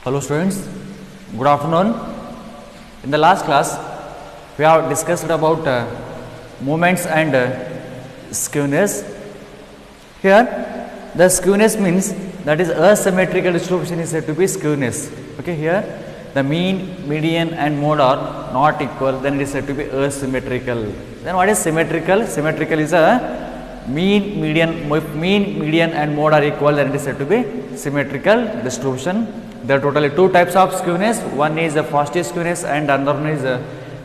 Hello students, good afternoon. In the last class, we have discussed about moments and skewness. Here, the skewness means that is asymmetrical distribution is said to be skewness. Okay, here the mean, median and mode are not equal, then it is said to be asymmetrical. Then what is symmetrical? Symmetrical is a mean, median and mode are equal, then it is said to be symmetrical distribution. There are totally two types of skewness. One is a positive skewness and another one is a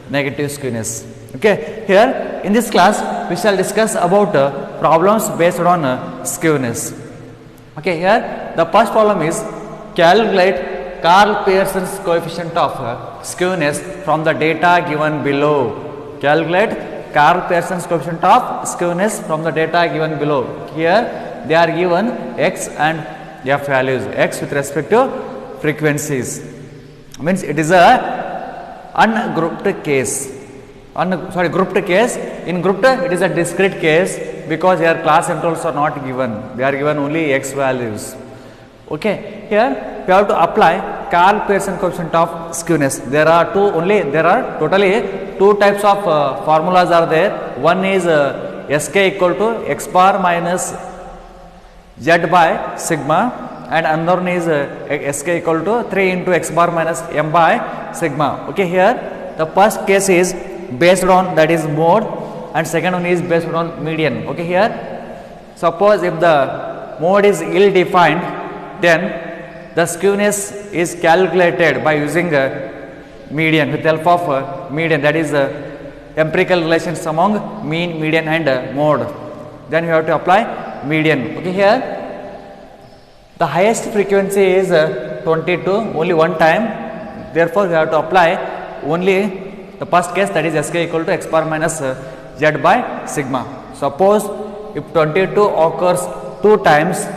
negative skewness. Okay, here in this class we shall discuss about problems based on skewness. Okay, here the first problem is calculate Karl Pearson's coefficient of skewness from the data given below. Calculate Karl Pearson's coefficient of skewness from the data given below. Here they are given x and f values, x with respect to frequencies, means it is a ungrouped case. Grouped case. In grouped it is a discrete case because here class intervals are not given, they are given only x values. Okay, here we have to apply Karl Pearson coefficient of skewness. There are totally two types of formulas are there. One is sk equal to x bar minus z by sigma, and another one is sk equal to 3 into x bar minus m by sigma. Okay, here the first case is based on that is mode and second one is based on median. Okay, here suppose if the mode is ill defined, then the skewness is calculated by using median with help of median, that is empirical relations among mean, median and mode. Then you have to apply median. Okay, here the highest frequency is 22, only one time. Therefore, we have to apply only the first case, that is sk equal to x bar minus z by sigma. Suppose if 22 occurs two times,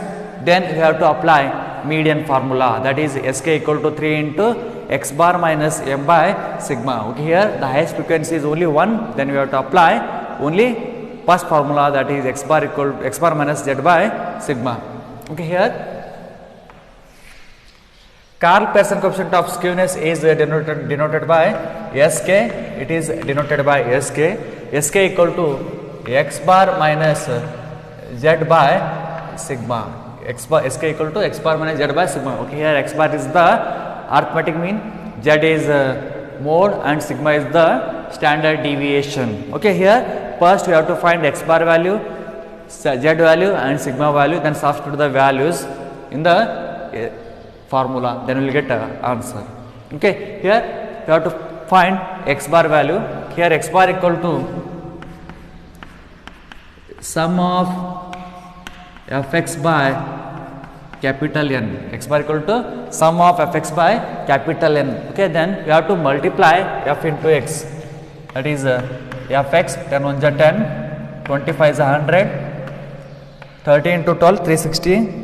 then we have to apply median formula, that is sk equal to 3 into x bar minus m by sigma. Okay, here the highest frequency is only one, then we have to apply only first formula, that is x bar minus z by sigma. Okay, here Karl Pearson coefficient of skewness is denoted by sk. It is denoted by sk. Sk equal to x bar minus z by sigma. Sk equal to x bar minus z by sigma. Okay, here x bar is the arithmetic mean, z is mode and sigma is the standard deviation. Okay, here first we have to find x bar value, z value and sigma value, then substitute the values in the formula, then we will get answer. Okay, here we have to find x bar value. Here x bar equal to sum of fx by capital N. X bar equal to sum of fx by capital N. Okay, then we have to multiply f into x, that is fx 10 1 is 10, 25 is 100, 30 into 12 360,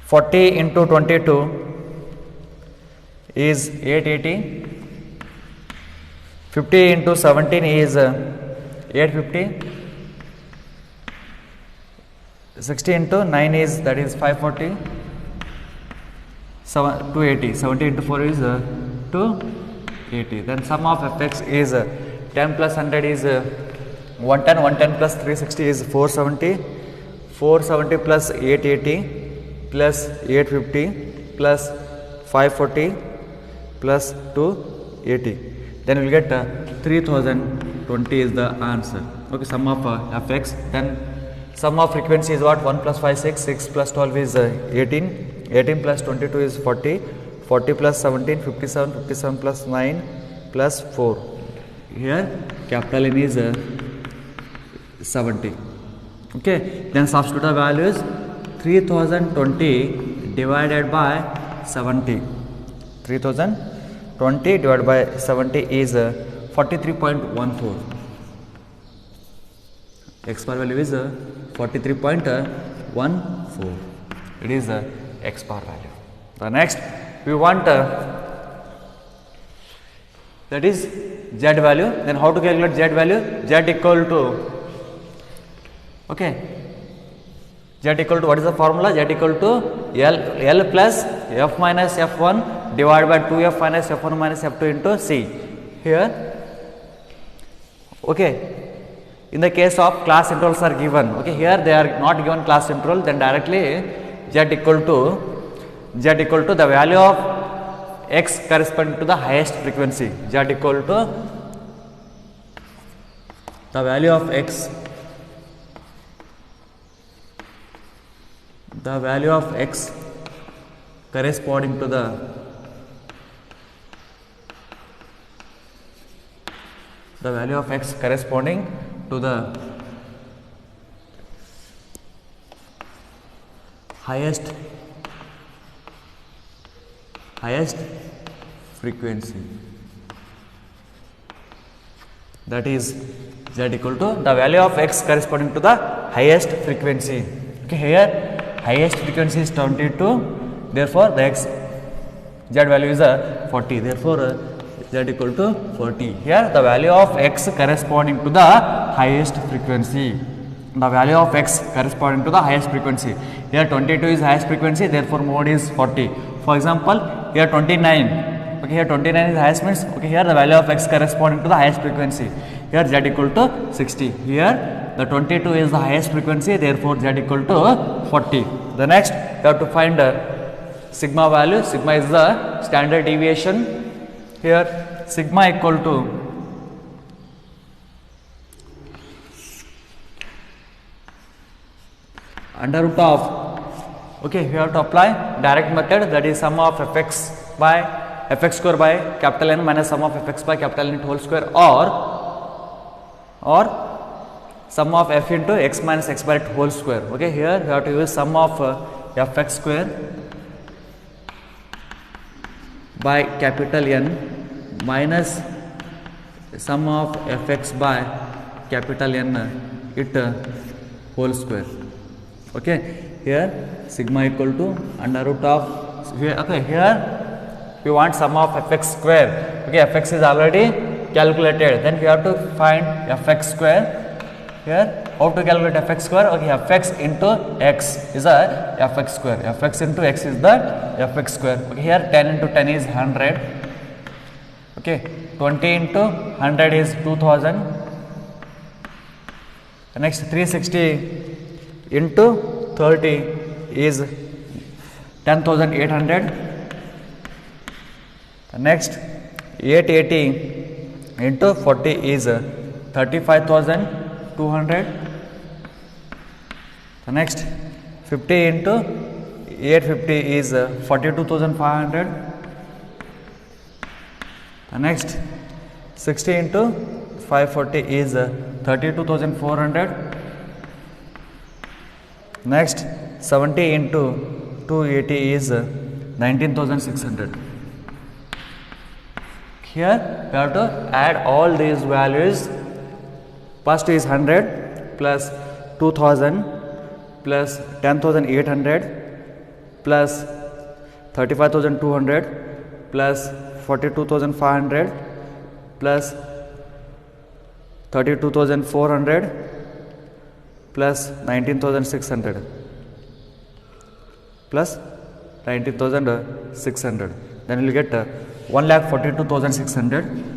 40 into 22 is 880, 50 into 17 is 850, 60 into 9 is, that is 540, 280, 70 into 4 is 280. Then sum of fx is 10 plus 100 is 110, 110 plus 360 is 470, 470 plus 880 plus 850 plus 540 plus 280, then we will get 3020 is the answer. Okay, sum of fx, then sum of frequency is what? 1 plus 5 6, 6 plus 12 is 18, 18 plus 22 is 40, 40 plus 17 57, 57 plus 9 plus 4. Here capital N is 70. Okay, then substitute the values. 3020 divided by 70. 3020 divided by 70 is 43.14. X bar value is 43.14. It is the x bar value. The next we want that is z value. Then how to calculate z value? Z equal to, okay, Z equal to, what is the formula? Z equal to L plus F minus F1 divided by 2F minus F1 minus F2 into C. Here, okay, in the case of class intervals are given, okay, here they are not given class interval, then directly Z equal to the value of x corresponding to the highest frequency. Z equal to the value of x, corresponding to the value of x corresponding to the highest frequency, that is Z equal to the value of x corresponding to the highest frequency. Okay, here highest frequency is 22, therefore the x Z value is 40, therefore Z equal to 40. Here the value of x corresponding to the highest frequency, here 22 is highest frequency, therefore mode is 40. For example, here 29, okay, here 29 is highest means, okay, here the value of x corresponding to the highest frequency, here Z equal to 60. Here the 22 is the highest frequency, therefore Z equal to 40. The next you have to find sigma value. Sigma is the standard deviation. Here sigma equal to under root of, okay, we have to apply direct method, that is sum of fx square by capital N minus sum of fx by capital N whole square, or sum of f into x minus x bar whole square. Okay, here we have to use sum of fx square by capital N minus sum of fx by capital N it whole square. Okay, here sigma equal to under root of, here, okay, here we want sum of fx square. Okay, fx is already calculated, then we have to find fx square. Here how to calculate fx square? Okay, fx into x is a fx square, fx into x is the fx square. Okay, here 10 into 10 is 100, okay, 20 into 100 is 2000, the next 360 into 30 is 10,800, the next 880 into 40 is 35,200, the next 50 into 850 is 42,500, the next 60 into 540 is 32,400, next 70 into 280 is 19,600. Here we have to add all these values. First is 100 plus 2000 plus 10,800 plus 35,200 plus 42,500 plus 32,400 plus 19,600 plus 19,600. Then you will get 1,42,600.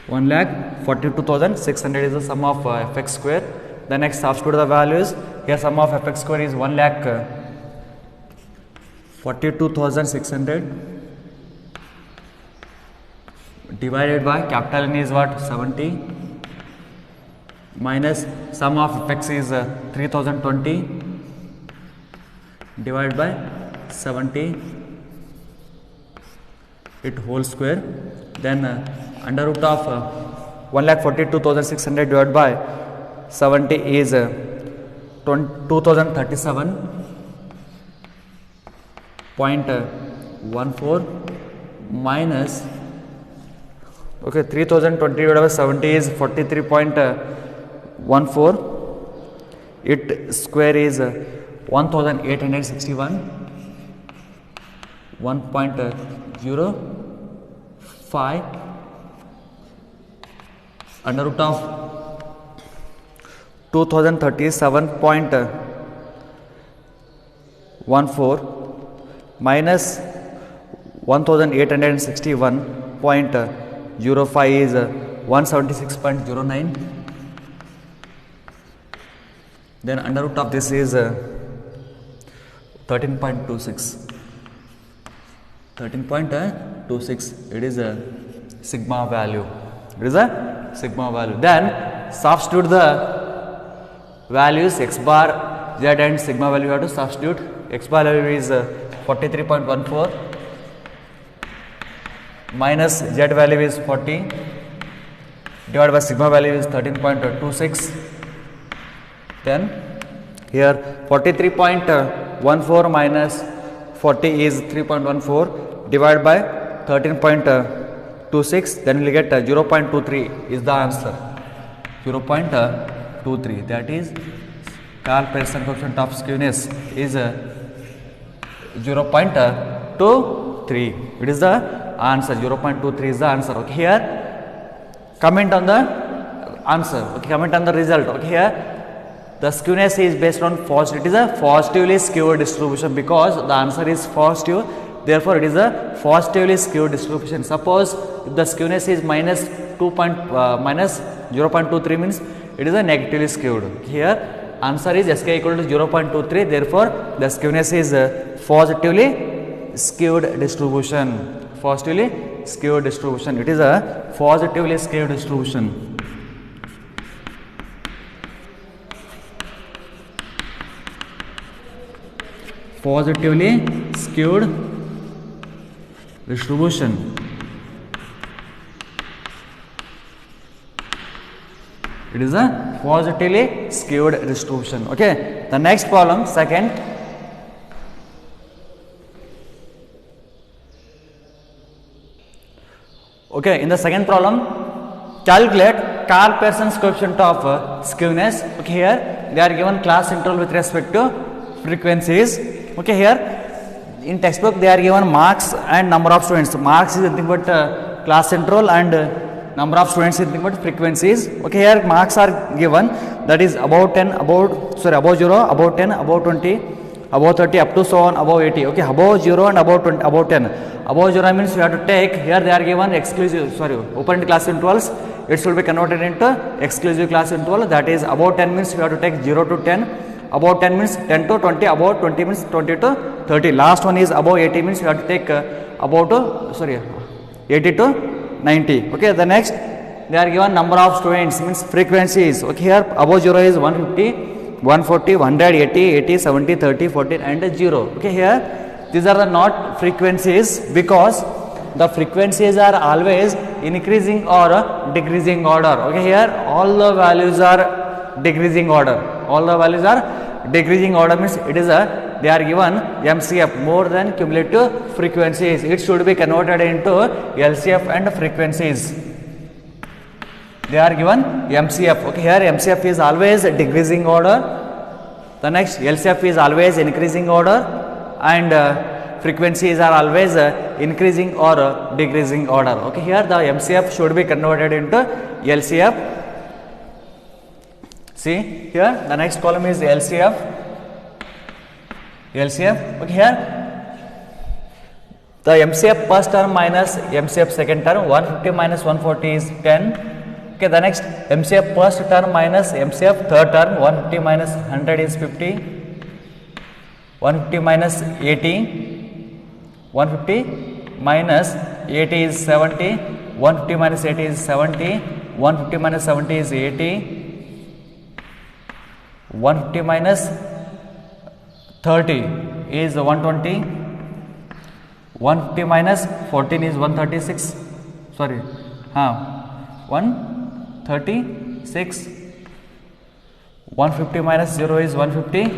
1,42,600 is the sum of fx square. The next substitute the values. Here sum of fx square is 1,42,600 divided by capital N is what? 70 minus sum of fx is 3020 divided by 70 it whole square. Then under root of 1,42,600 divided by 70 is 2037.14 minus, okay, 3020 divided by 70 is 43.14, it square is 1861, 1.05 under root of 2037.14 minus 1861.05 is 176.09. Then under root of this is 13.26. 13.26. It is a sigma value. It is a sigma value. Then substitute the values x bar, z and sigma value. You have to substitute. X bar value is 43.14 minus z value is 40 divided by sigma value is 13.26. Then here 43.14 minus 40 is 3.14 divided by 13.26, then we will get 0.23 is the answer. 0.23, that is Karl-Pearson coefficient of skewness is 0.23. It is the answer. 0.23 is the answer. Okay, here comment on the answer. Okay, comment on the result. Okay, here the skewness is based on positive. It is a positively skewed distribution because the answer is positive. Therefore, it is a positively skewed distribution. Suppose if the skewness is minus 0.23 means it is a negatively skewed. Here answer is SK equal to 0.23. Therefore, the skewness is positively skewed distribution. Positively skewed distribution. It is a positively skewed distribution. Positively skewed distribution. It is a positively skewed distribution. Okay. The next problem, second. Okay. In the second problem, calculate Karl-Pearson's coefficient of skewness. Okay. Here they are given class interval with respect to frequencies. Okay, here in textbook they are given marks and number of students. Marks is nothing but class interval and number of students is nothing but frequencies. Okay, here marks are given, that is above 10, above 0, above 10, above 20, above 30, up to so on, above 80. Okay, above 0 and above 20, above 10. Above 0 means you have to take, here they are given open class intervals. It should be converted into exclusive class interval, that is above 10 means you have to take 0 to 10. Above 10 means 10 to 20, above 20 means 20 to 30. Last one is above 80 means you have to take 80 to 90. Okay, the next they are given number of students means frequencies. Okay, here above 0 is 150, 140, 180, 80, 70, 30, 40 and 0. Okay, here these are the not frequencies because the frequencies are always increasing or decreasing order. Okay, here all the values are decreasing order. All the values are decreasing order means it is they are given MCF, more than cumulative frequencies. It should be converted into LCF and frequencies. They are given MCF. Okay, here MCF is always decreasing order. The next LCF is always increasing order and frequencies are always increasing or decreasing order. Okay, here the MCF should be converted into LCF. See here the next column is LCF. LCF. Okay, here the MCF first term minus MCF second term, 150 minus 140 is 10. Okay, the next MCF first term minus MCF third term, 150 minus 100 is 50. 150 minus 80. 150 minus 80 is 70. 150 minus 80 is 70. 150 minus 70 is 80. 150 minus 30 is 120. 150 minus 14 is 136. Sorry, 136. 150 minus 0 is 150.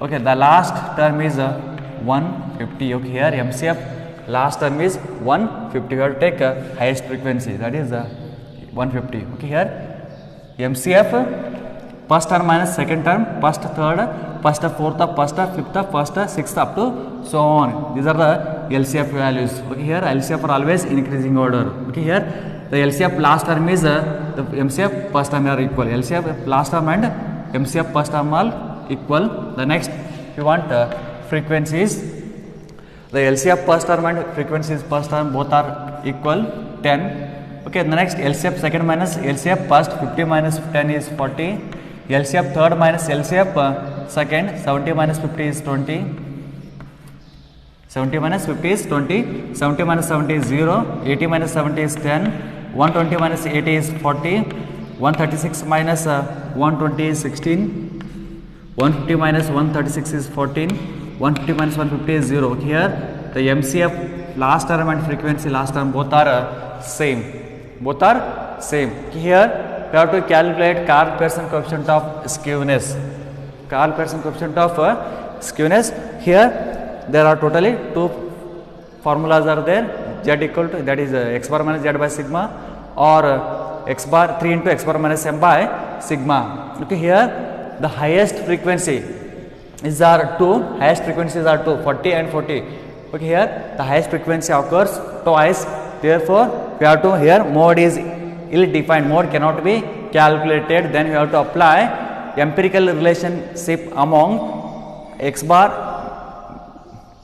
Okay, the last term is 150. Okay, here MCF last term is 150. You have to take highest frequency, that is 150. Okay, here MCF first term minus second term, first third, first fourth, first fifth, first sixth up to so on. These are the LCF values. Okay, here LCF are always increasing order. Okay, here the LCF last term is the MCF first term are equal. LCF last term and MCF first term all equal. The next we want frequencies. The LCF first term and frequencies first term both are equal 10. Okay, the next LCF second minus LCF first 50 minus 10 is 40. LCF third minus LCF second 70 minus 50 is 20. 70 minus 50 is 20. 70 minus 70 is 0. 80 minus 70 is 10. 120 minus 80 is 40. 136 minus 120 is 16. 150 minus 136 is 14. 150 minus 150 is 0. Here the MCF last term and frequency last term both are same. Both are same. Here we have to calculate Karl-Pearson coefficient of skewness. Karl-Pearson coefficient of skewness. Here there are totally two formulas are there. Z equal to, that is x bar minus z by sigma, or x bar 3 into x bar minus m by sigma. Okay, here the highest frequency is are 2. Highest frequencies are 2, 40 and 40. Okay, here the highest frequency occurs twice. Therefore, we have to, here mode is ill defined, mode cannot be calculated. Then we have to apply empirical relationship among x bar,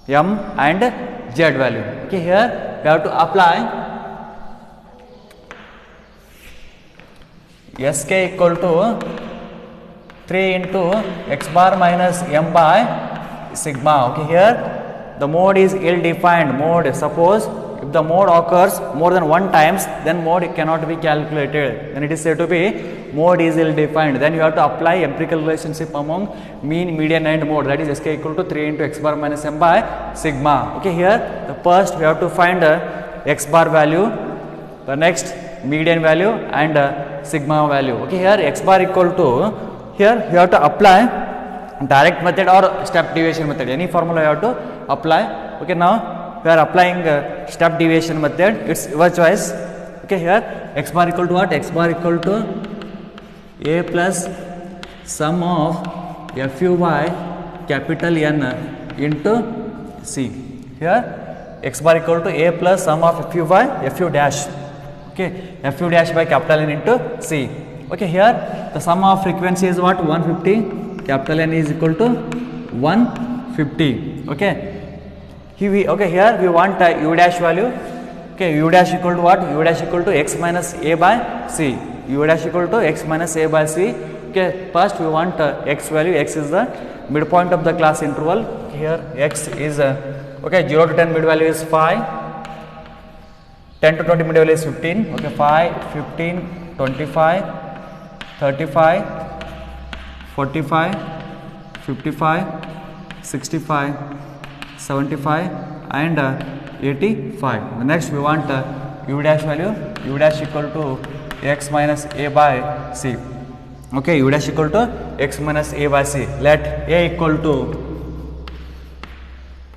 m and z value. Okay, here we have to apply Sk equal to 3 into x bar minus m by sigma. Okay, here the mode is ill defined. Mode, suppose if the mode occurs more than one times, then mode cannot be calculated. Then it is said to be mode is ill defined. Then you have to apply empirical relationship among mean, median and mode. That is Sk equal to 3 into x bar minus m by sigma. Okay, here the first we have to find x bar value, the next median value and sigma value. Okay, here x bar equal to, here you have to apply direct method or step deviation method. Any formula you have to apply. Okay, now we are applying step deviation method. It's your choice. Okay, here x bar equal to what? X bar equal to a plus sum of fu by capital N into C. Here x bar equal to a plus sum of fu by fu dash. Okay, fu dash by capital N into C. Okay, here the sum of frequency is what? 150. Capital N is equal to 150. Okay. Here we want u dash value. Okay, u dash equal to what? U dash equal to x minus a by c. U dash equal to x minus a by c. Okay, first we want x value. X is the midpoint of the class interval. Here x is 0 to 10 mid value is 5. 10 to 20 mid value is 15. Okay, 5, 15, 25, 35, 45, 55, 65, 75 and 85. The next we want u dash value. U dash equal to x minus a by c. Okay, u dash equal to x minus a by c. Let a equal to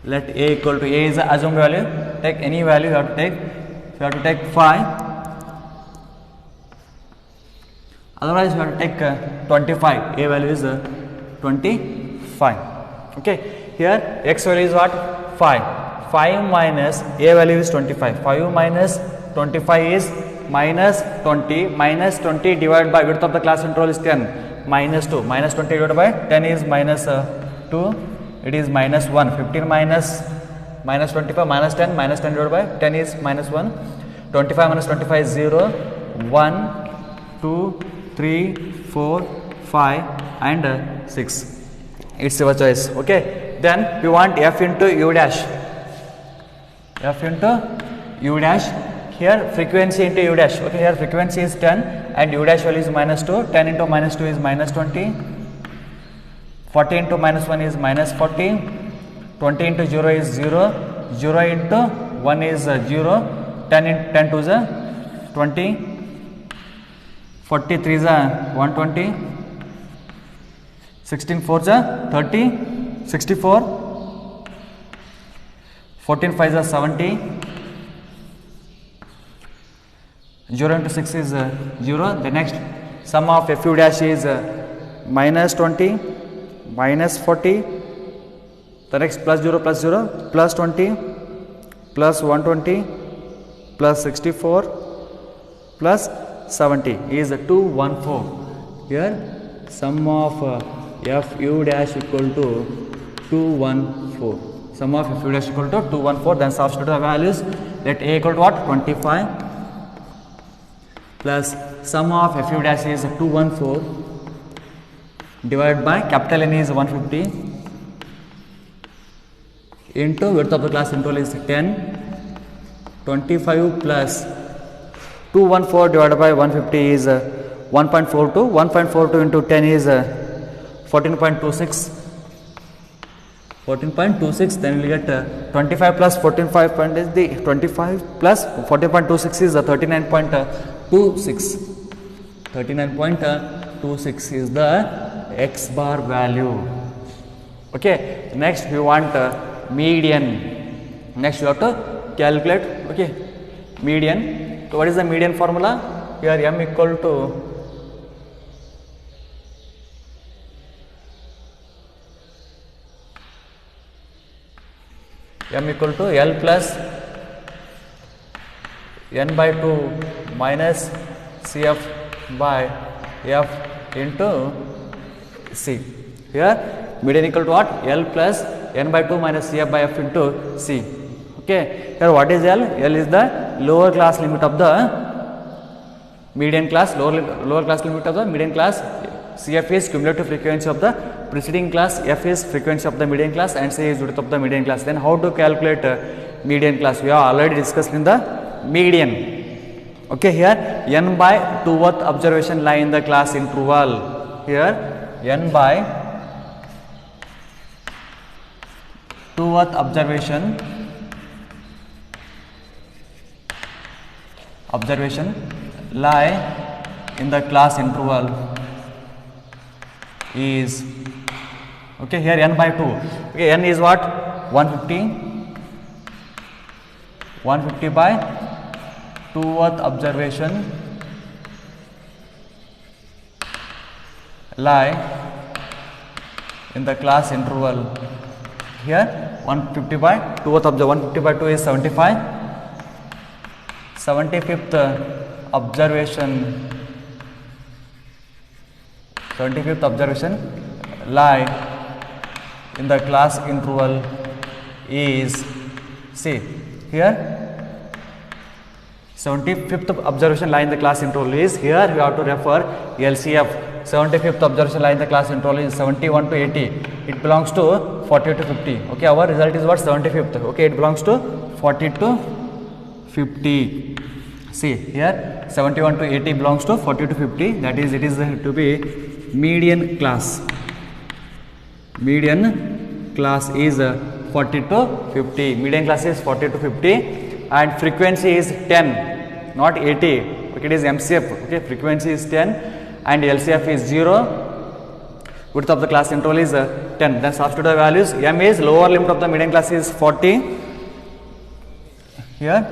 a is the assumed value. Take any value you have to take. You have to take 5. Otherwise, you have to take 25. A value is 25. Okay, here x value is what? 5. 5 minus a value is 25. 5 minus 25 is minus 20. Minus 20 divided by width of the class interval is 10. Minus 2. Minus 20 divided by 10 is minus 2. It is minus 1. 15 minus 25 minus 10. Minus 10 divided by 10 is minus 1. 25 minus 25 is 0. 1, 2, 3, 4, 5 and 6. It's your choice. Okay. Then we want f into u dash. F into u dash. Here frequency into u dash. Okay, here frequency is 10 and u dash value is minus 2. 10 into minus 2 is minus 20. 40 into minus 1 is minus 40. 20 into 0 is 0. 0 into 1 is 0. 10 to is 20. 43 is 120. 16 4 is 30. 64. 14 5 is 70. 0 into 6 is 0. The next sum of fu dash is minus 20, minus 40. The next plus 0, plus 20, plus 120, plus 64, plus 70 is 214. Here sum of fu dash equal to 214. Sum of fu dash equal to 214. Then substitute the values. Let a equal to what? 25 plus sum of fu dash is 214 divided by capital N is 150 into width of the class interval is 10. 25 plus 214 divided by 150 is 1.42. 1.42 into 10 is 14.26. 14.26. Then we will get 25 plus 14.5 is the 25 plus 14.26 is 39.26. 39.26 is the x bar value. Okay. Next we want median. Next you have to calculate, okay, median. So what is the median formula? Here m equal to L plus n by 2 minus Cf by f into C. Here median equal to what? L plus n by 2 minus Cf by f into C. Okay. Here what is L? L is the lower class limit of the median class, lower class limit of the median class. Cf is cumulative frequency of the preceding class, f is frequency of the median class, and C is width of the median class. Then how to calculate median class? We have already discussed in the median. Okay, here n by 2th observation lie in the class interval. Here n by 2th observation lie in the class interval is, okay, here n by 2. Okay, n is what? 150 by 2th observation lie in the class interval. Here 150 by 2th observation, 150 by 2 is 75. 75th observation lie in the class interval is, see here 75th observation lie in the class interval is, here we have to refer LCF. 75th observation lie in the class interval is 71 to 80. It belongs to 40 to 50. Okay, our result is what? 75th. Okay, it belongs to 40 to 50. See here 71 to 80 belongs to 40 to 50. That is, it is to be median class. Median class is 40 to 50. Median class is 40 to 50 and frequency is 10, not 80. Okay, it is MCF. Okay, frequency is 10 and LCF is 0. Width of the class interval is 10. Then substitute the values. M is lower limit of the median class is 40. Here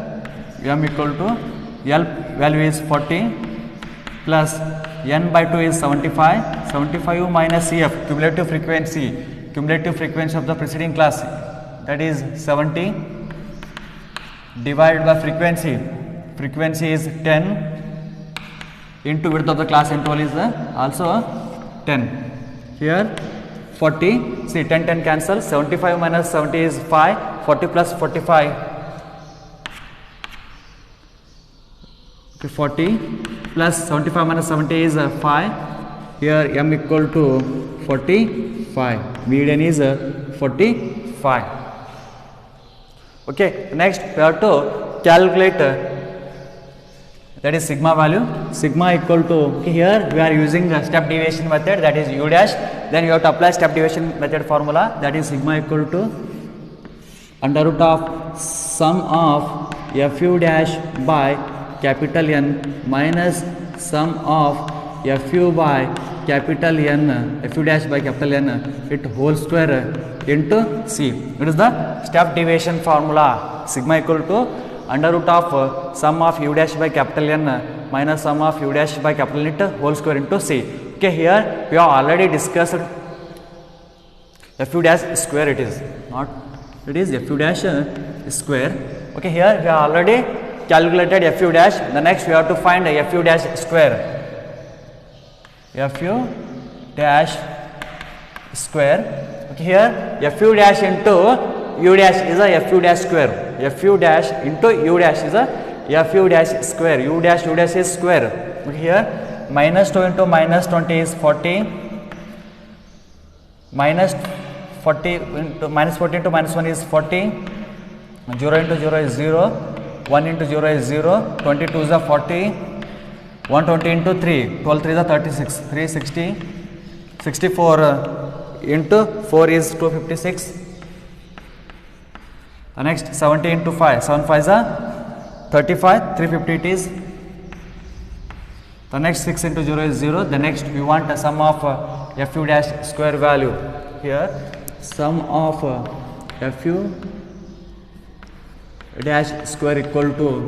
M equal to L value is 40 plus n by 2 is 75. 75 minus Cf, cumulative frequency of the preceding class, that is 70 divided by frequency is 10 into width of the class interval is also 10. Here 40, see 10 cancel, 75 minus 70 is 5, 40 plus 45, okay, 40 plus 75 minus 70 is 5. Here m equal to 45. Median is 45. Okay. Next we have to calculate that is sigma value. Sigma equal to, okay, here we are using a step deviation method, that is u dash. Then you have to apply step deviation method formula, that is sigma equal to under root of sum of fu dash by capital N minus sum of fu by capital N, fu dash by capital N, it whole square into C. It is the step deviation formula. Sigma equal to under root of sum of u dash by capital N minus sum of u dash by capital N whole square into C. Okay, here we have already discussed fu dash square, it is not, it is fu dash square. Okay, here we have already calculated fu dash. The next we have to find fu dash square. Fu dash square. Okay, here fu dash into u dash is a fu dash square. Fu dash into u dash is a fu dash square. U dash is square. Okay, here minus 2 into minus 20 is 40. Minus 40 into minus 40 into minus 1 is 40. 0 into 0 is 0. 1 into 0 is 0. 22 is a 40. 120 into 3. 12 3 is a 36. 360. 64 into 4 is 256. Next 70 into 5. 7 5 is a 35. 350 it is. The next 6 into 0 is 0. The next we want a sum of fu dash square value. Here sum of fu dash square equal to,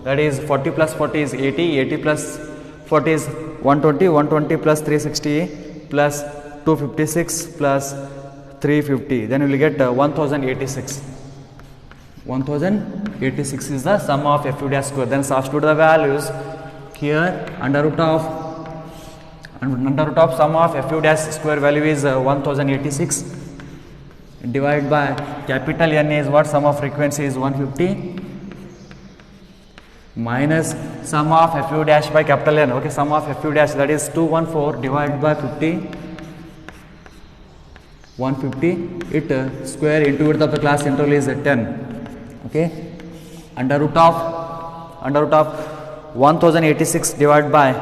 that is 40 plus 40 is 80, 80 plus 40 is 120, 120 plus 360 plus 256 plus 350, then we will get 1086. 1086 is the sum of fu dash square. Then substitute the values here. Under root of sum of fu dash square value is 1086 divided by capital N is what? Sum of frequency is 150 minus sum of fu dash by capital N. Okay, sum of fu dash, that is 214 divided by 50, 150. It square into width of the class interval is 10. Okay, under root of 1086 divided by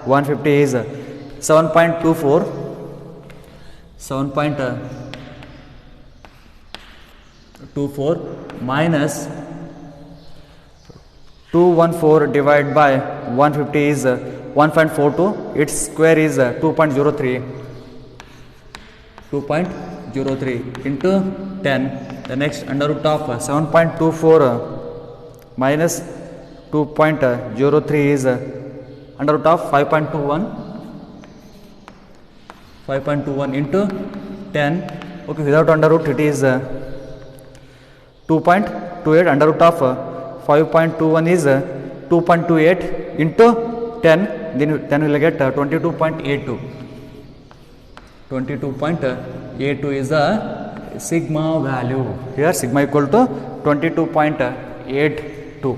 150 is 7.24. 7.24 minus 214 divided by 150 is 1.42. Its square is 2.03. 2.03 into 10. The next under root of 7.24 minus 2.03 is under root of 5.21. 5.21 into 10. Okay, without under root it is 2.28. Under root of 5.21 is 2.28 into 10. Then we will get 22.82. 22.82 is the sigma value. Here sigma equal to 22.82.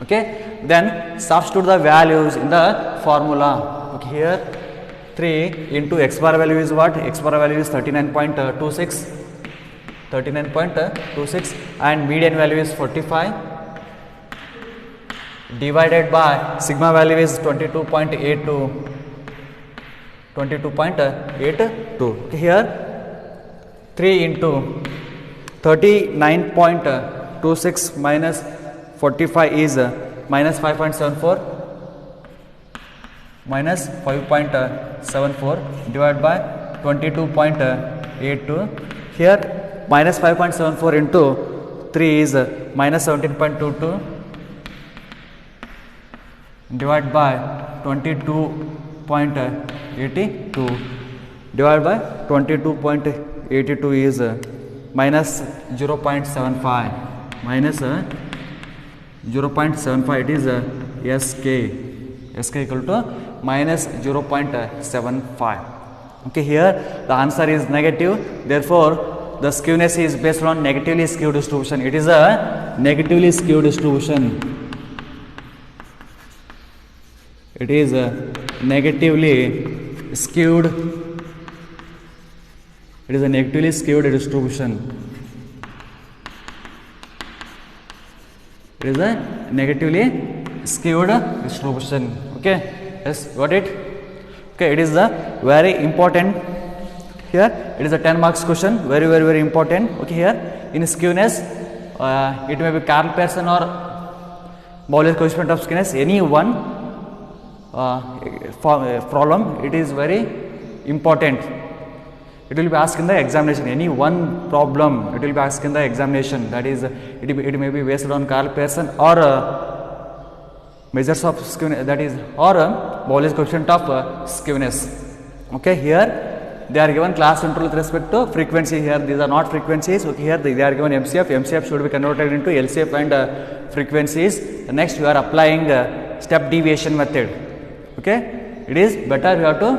Okay, then substitute the values in the formula. Okay, here 3 into x bar value is what? X bar value is 39.26. 39.26 and median value is 45 divided by sigma value is 22.82. 22.82. Okay, here 3 into 39.26 minus 45 is minus 5.74. Minus 5.74 divided by 22.82. Here minus 5.74 into 3 is minus 17.22 divided by 22.82 divided by 22.82 is minus 0.75. Minus 0.75, it is SK equal to minus 0.75. Okay, here the answer is negative. Therefore, the skewness is based on negatively skewed distribution. It is a negatively skewed distribution. It is a negatively skewed. It is a negatively skewed distribution. It is a negatively skewed distribution. Okay, yes, got it. Okay, it is a very important. Here it is a 10 marks question, very important. Okay, here in skewness it may be Karl Pearson or Bowler's coefficient of skewness, any one problem. It is very important. It will be asked in the examination. Any one problem it will be asked in the examination. That is, it may be based on Karl Pearson or measures of skewness, that is, or Bowler's coefficient of skewness. Okay, here they are given class interval with respect to frequency. Here these are not frequencies. Okay, here they are given MCF. MCF should be converted into LCF and frequencies. Next, we are applying step deviation method. Okay, it is better you have to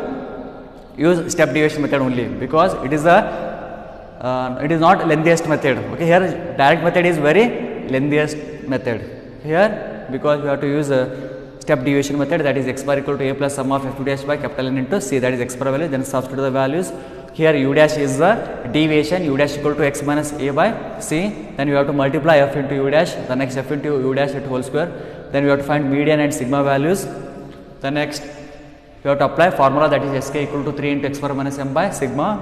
use step deviation method only, because it is not lengthiest method. Okay, here direct method is very lengthiest method. Here because we have to use a step deviation method, that is x bar equal to a plus sum of f dash by capital N into c, that is x bar value, then substitute the values. Here u dash is the deviation, u dash equal to x minus a by c, then you have to multiply f into u dash, the next f into u dash at whole square, then we have to find median and sigma values. The next you have to apply formula, that is sk equal to 3 into x bar minus m by sigma,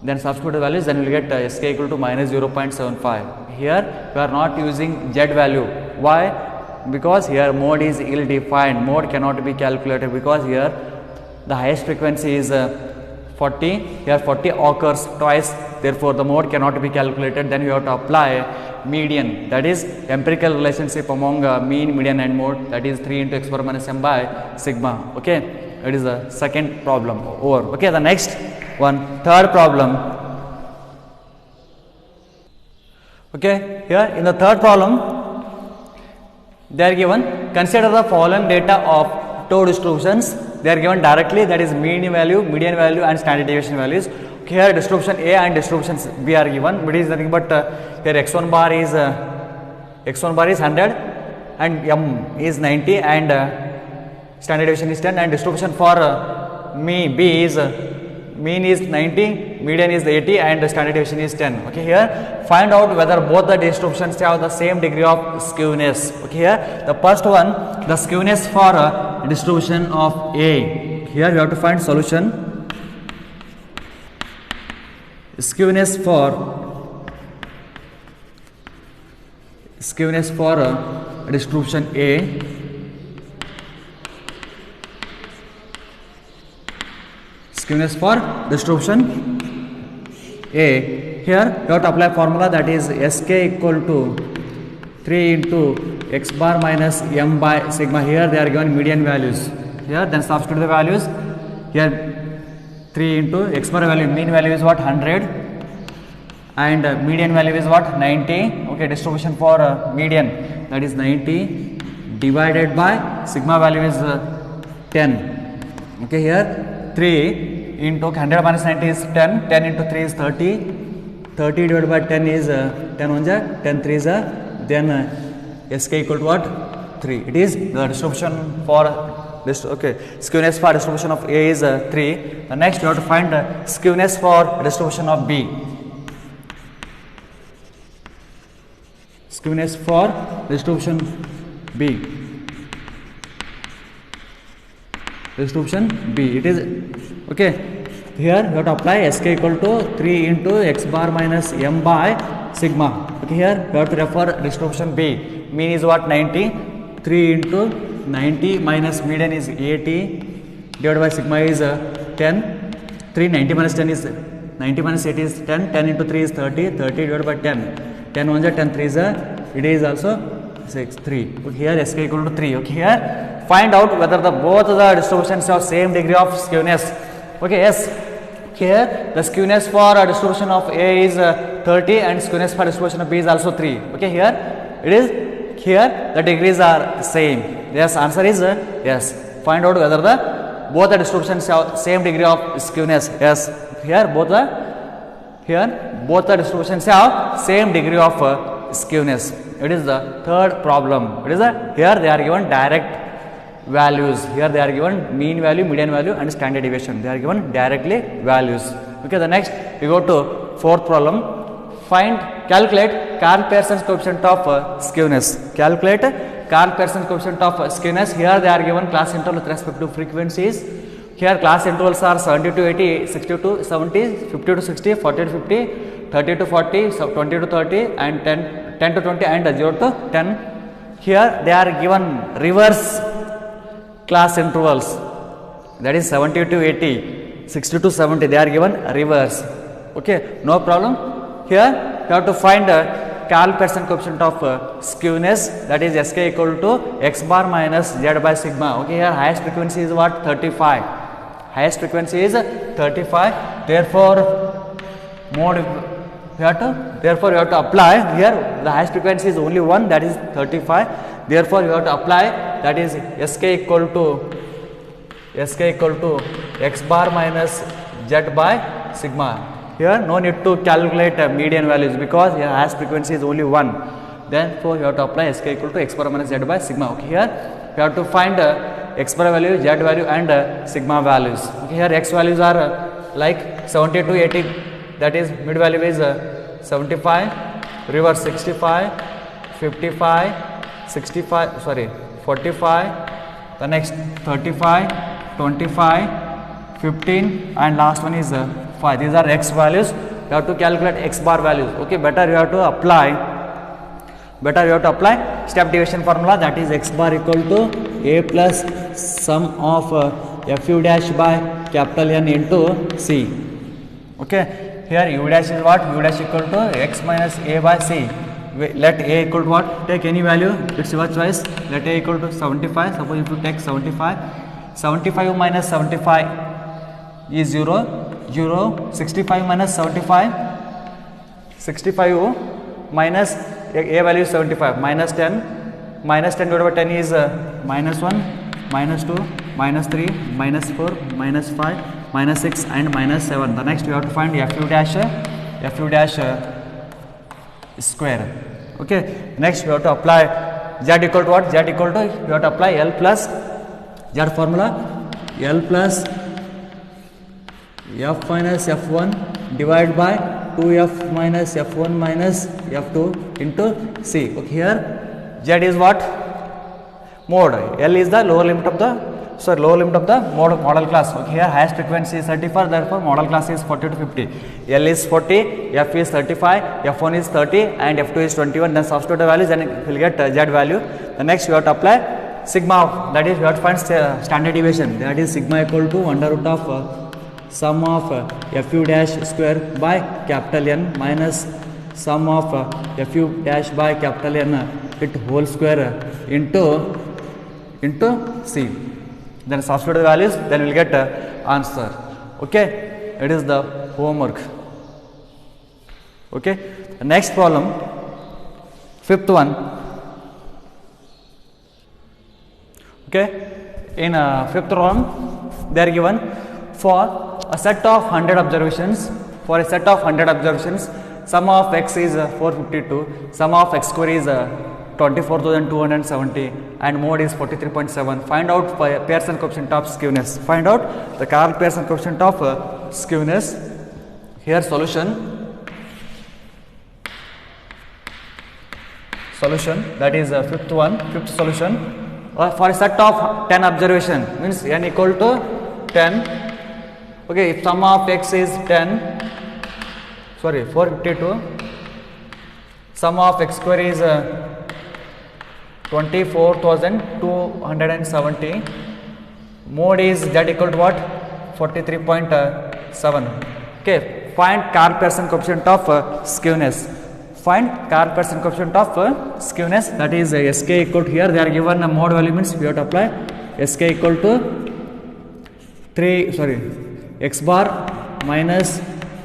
then substitute the values, then we will get sk equal to minus 0.75. Here we are not using z value. Why? Because here mode is ill defined, mode cannot be calculated, because here the highest frequency is 40, here 40 occurs twice, therefore the mode cannot be calculated. Then you have to apply median, that is empirical relationship among mean, median and mode, that is 3 into x bar minus m by sigma. Okay, it is the second problem over. Okay, the next one, third problem. Okay, here in the third problem they are given, consider the following data of two distributions. They are given directly, that is mean value, median value and standard deviation values. Okay, here distribution A and distribution B are given, but it is nothing but here x1 bar is 100 and m is 90 and standard deviation is 10, and distribution for B is mean is 90, median is 80 and standard deviation is 10. Okay, here find out whether both the distributions have the same degree of skewness. Okay, here the first one, the skewness for distribution of A. Here we have to find solution. Skewness for distribution A. Skewness for distribution A. Here you have to apply formula, that is sk equal to 3 into x bar minus m by sigma. Here they are given median values. Here then substitute the values. Here 3 into x bar value, mean value is what, 100 and median value is what, 90. Okay, distribution for median, that is 90 divided by sigma value is 10. Okay, here 3 into 100 minus 90 is 10, 10 into 3 is 30, 30 divided by 10 is 10 1 10 3 is then sk equal to what, 3. It is the distribution for this. Okay, skewness for distribution of A is 3. The next you have to find the skewness for distribution of B. Skewness for distribution B. Distribution B. It is okay. Here you have to apply sk equal to 3 into x bar minus m by sigma. Okay, here you have to refer distribution B. Mean is what, 90. 3 into 90 minus median is 80 divided by sigma is 10. 3 90 minus 10 is 90 minus 80 is 10. 10 into 3 is 30. 30 divided by 10. 10 1 10 3 is it is also 6 3. Okay, here sk equal to 3. Okay, here find out whether the both the distributions have same degree of skewness. Okay, yes. Here the skewness for distribution of A is 30 and skewness for distribution of B is also 3. Okay, here it is, here the degrees are same. Yes, answer is yes. Find out whether the both the distributions have same degree of skewness. Yes, here both the distributions have same degree of skewness. It is the third problem. It is here they are given direct values. Here they are given mean value, median value and standard deviation. They are given directly values. Okay, the next we go to fourth problem. Calculate Karl-Pearson's coefficient of skewness. Calculate Karl-Pearson's coefficient of skewness. Here they are given class interval with respect to frequencies. Here class intervals are 70 to 80, 60 to 70, 50 to 60, 40 to 50, 30 to 40, 20 to 30 and 10 to 20 and 0 to 10. Here they are given reverse class intervals, that is 70 to 80, 60 to 70, they are given reverse. Okay, no problem. Here you have to find Karl-Pearson coefficient of skewness, that is sk equal to x bar minus z by sigma. Okay, here highest frequency is what, 35. Highest frequency is 35. Therefore, mode you have to apply here. The highest frequency is only one, that is 35. Therefore, you have to apply, that is sk equal to sk equal to x bar minus z by sigma. Here no need to calculate median values because here as frequency is only 1. Therefore, you have to apply sk equal to x bar minus z by sigma. Okay, here you have to find x bar value, z value and sigma values. Okay, here x values are like 70 to 80, that is mid value is 75, reverse 65, 55, 65, sorry 45, the next 35, 25, 15 and last one is 5. These are x values. You have to calculate x bar values. Okay, better you have to apply step deviation formula, that is x bar equal to a plus sum of fu dash by capital N into C. Okay, here u dash is what? U dash equal to x minus a by C. Let a equal to what? Take any value, it's your choice. Let a equal to 75. Suppose if you take 75, 75 minus 75 is 0, 0, 65 minus 75, 65 minus a value is 75, minus 10 divided by 10 is minus 1, minus 2, minus 3, minus 4, minus 5, minus 6 and minus 7. The next you have to find fu dash square. Okay, next you have to apply z equal to what? Z equal to, you have to apply L plus z formula, L plus f minus f1 divided by 2f minus f1 minus f2 into C. Okay, here z is what? Mode. L is the lower limit of the model class. Okay, here highest frequency is 34, therefore model class is 40 to 50. L is 40, F is 35, F1 is 30 and F2 is 21. Then substitute the values and you will get Z value. The next you have to apply sigma, that is you have to find standard deviation, that is sigma equal to under root of sum of fu dash square by capital N minus sum of fu dash by capital N it whole square into C. Then substitute the values, then we will get answer. Okay, it is the homework. Okay, the next problem, fifth one. Okay, in fifth problem, they are given for a set of 100 observations. For a set of 100 observations, sum of x is 452, sum of x square is 24,270 and mode is 43.7. Find out Pearson coefficient of skewness. Find out the Karl Pearson coefficient of skewness. Here solution, that is fifth solution. For a set of 10 observation means n equal to 10. Okay, if sum of x is 452, sum of x square is 24,270, mode is z equal to what? 43.7. Okay, find Karl Pearson coefficient of skewness. Find Karl Pearson coefficient of skewness, that is sk equal to, here they are given a mode value means we have to apply sk equal to x bar minus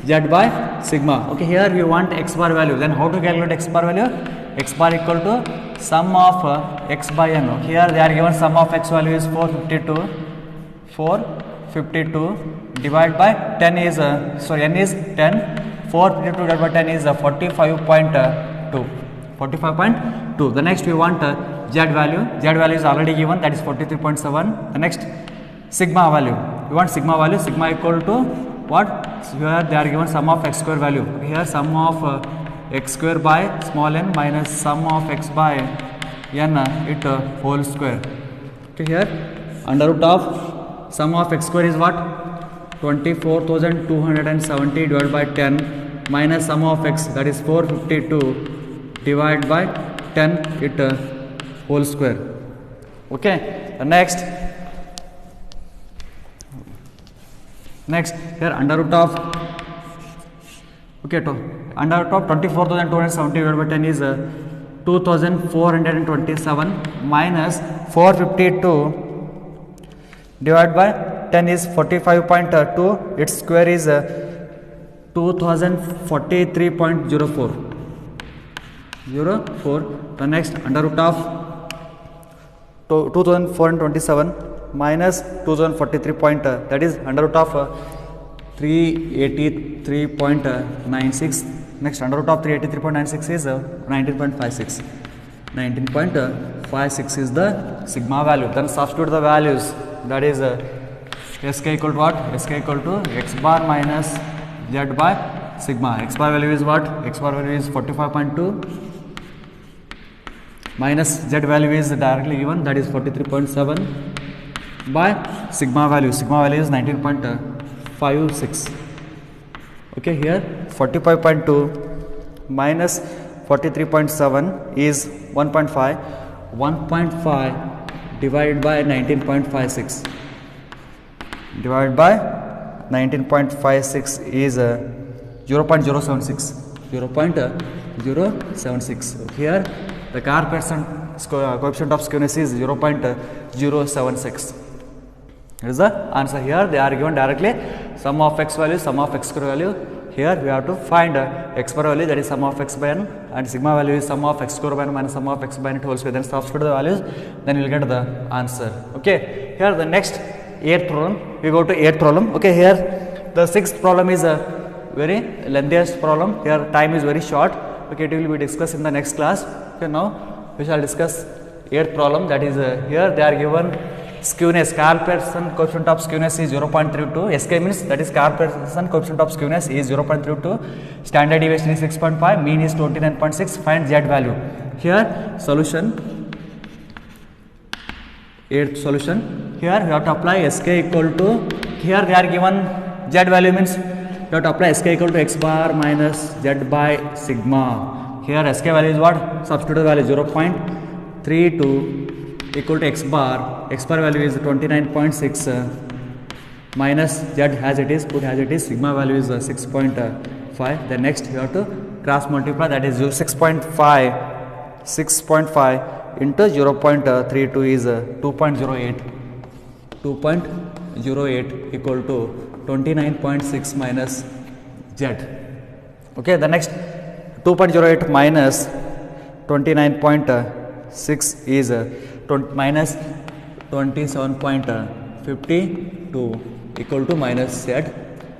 z by sigma. Okay, here you want x bar value, then how to calculate x bar value? X bar equal to sum of x by n. Okay, here they are given sum of x value is 452 divided by 10 is n is 10, 452 divided by 10 is 45.2. The next we want z value is already given, that is 43.7. The next sigma value, we want sigma value, sigma equal to what? Here they are given sum of x square value. Here sum of x square by small n minus sum of x by n it whole square. Okay, here under root of sum of x square is what? 24,270 divided by 10 minus sum of x, that is 452 divided by 10 it whole square. Okay, the next here under root of 24,270 divided by 10 is 2,427 minus 452 divided by 10 is 45.2, its square is 2043.04. The next under root of 2427 minus 2043 point, that is under root of 383.96. Next, under root of 383.96 is 19.56. 19.56 is the sigma value. Then substitute the values, that is sk equal to what? Sk equal to x bar minus z by sigma. X bar value is what? X bar value is 45.2 minus z value is directly given, that is 43.7 by sigma value. Sigma value is 19.56. Okay, here 45.2 minus 43.7 is 1.5. 1.5 divided by 19.56. Divided by 19.56 is 0.076. 0.076. Here the coefficient of skewness is 0.076. That is the answer. Here they are given directly sum of x value, sum of x square value. Here we have to find x bar value, that is sum of x by n, and sigma value is sum of x square by n minus sum of x by n whole square. Then substitute the values, then you will get the answer. Okay. Here the next 8th problem, we go to 8th problem. Okay. Here the 6th problem is a very lengthiest problem. Here time is very short. Okay, it will be discussed in the next class. Okay, now we shall discuss 8th problem, that is here they are given skewness, Carl-Pearson coefficient of skewness is 0.32. SK means that is Carl-Pearson coefficient of skewness is 0.32. Standard deviation is 6.5. Mean is 29.6. Find Z value. Here solution. 8th solution. Here we have to apply SK equal to. Here they are given Z value means you have to apply SK equal to x bar minus Z by sigma. Here SK value is what? Substitute value 0.32 equal to x bar value is 29.6 minus z as it is, put as it is, sigma value is 6.5. Then next you have to cross multiply, that is 6.5 into 0.32 is 2.08 equal to 29.6 minus z. Okay, the next 2.08 minus 29.6 is minus 27.52 equal to minus z.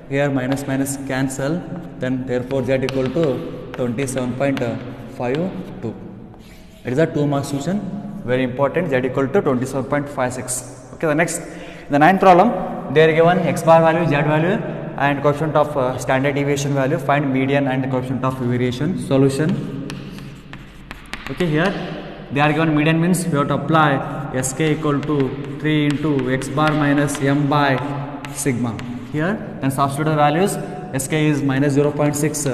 Here minus minus cancel, then therefore z equal to 27.52. It is a 2 mark solution, very important. Z equal to 27.56. Okay, the next, the 9th problem, they are given x bar value, z value and coefficient of standard deviation value. Find median and coefficient of variation. Solution. Okay, here they are given median means we have to apply sk equal to 3 into x bar minus m by sigma. Here and substitute the values, sk is minus 0.6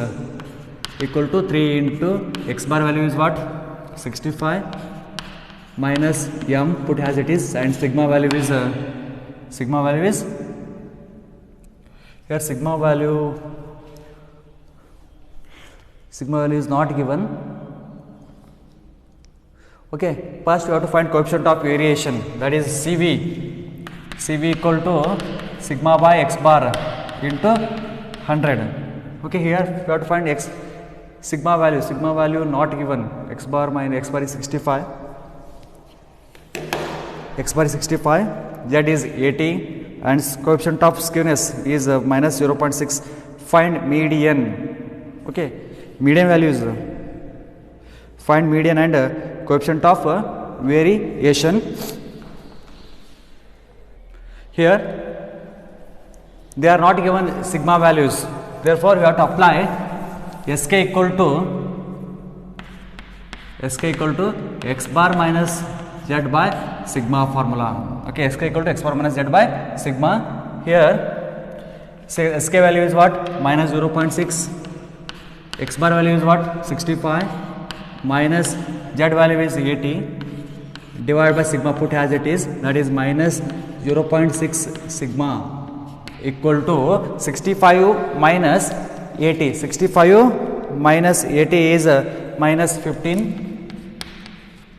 equal to 3 into x bar value is what? 65 minus m, put as it is, and sigma value is here sigma value is not given. Okay, first we have to find coefficient of variation, that is CV equal to sigma by x bar into 100. Okay, here we have to find sigma value not given, x bar is 65, z is 80 and coefficient of skewness is minus 0.6. Find median. Okay, median values, find median and coefficient of variation. Here they are not given sigma values, therefore we have to apply sk equal to x bar minus z by sigma formula. Okay, sk equal to x bar minus z by sigma. Here say sk value is what? Minus 0.6, x bar value is what? 65 minus z value is 80 divided by sigma, put as it is, that is minus 0.6 sigma equal to 65 minus 80. 65 minus 80 is minus 15.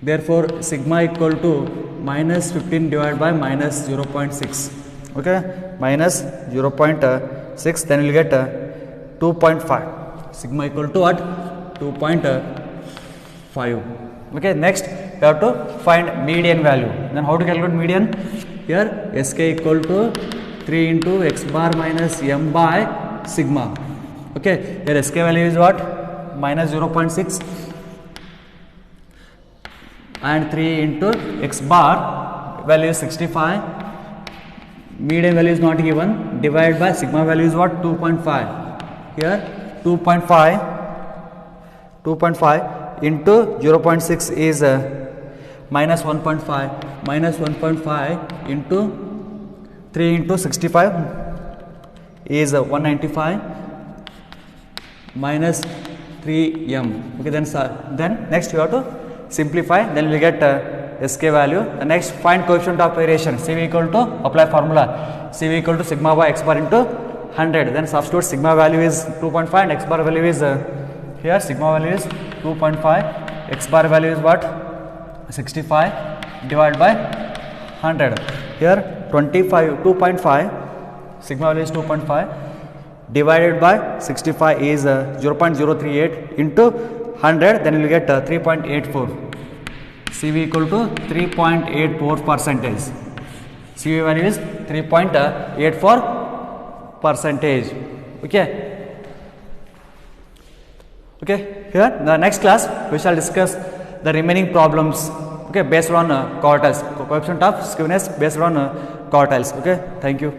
Therefore, sigma equal to minus 15 divided by minus 0.6. Okay, minus 0.6. Then we will get 2.5. Sigma equal to what? 2.5. Okay, next we have to find median value. Then how to calculate median? here Sk equal to 3 into x bar minus m by sigma. Okay, here Sk value is what? Minus 0.6 and 3 into x bar value is 65. Median value is not given. Divided by sigma value is what? 2.5. Here 2.5 into 0.6 is minus 1.5. Minus 1.5 into 3 into 65 is 195 minus 3m. Okay, then next you have to simplify. Then we get Sk value. The next, find coefficient of variation. Cv equal to, apply formula, Cv equal to sigma by x bar into 100. Then substitute sigma value is 2.5 and x bar value is here sigma value is 2.5, x bar value is what? 65 divided by 100. Here 2.5 sigma value is 2.5 divided by 65 is 0.038 into 100. Then you will get 3.84. Cv equal to 3.84%. Cv value is 3.84%. Okay, here in the next class we shall discuss the remaining problems, okay, based on quartiles, coefficient of skewness based on quartiles. Okay, thank you.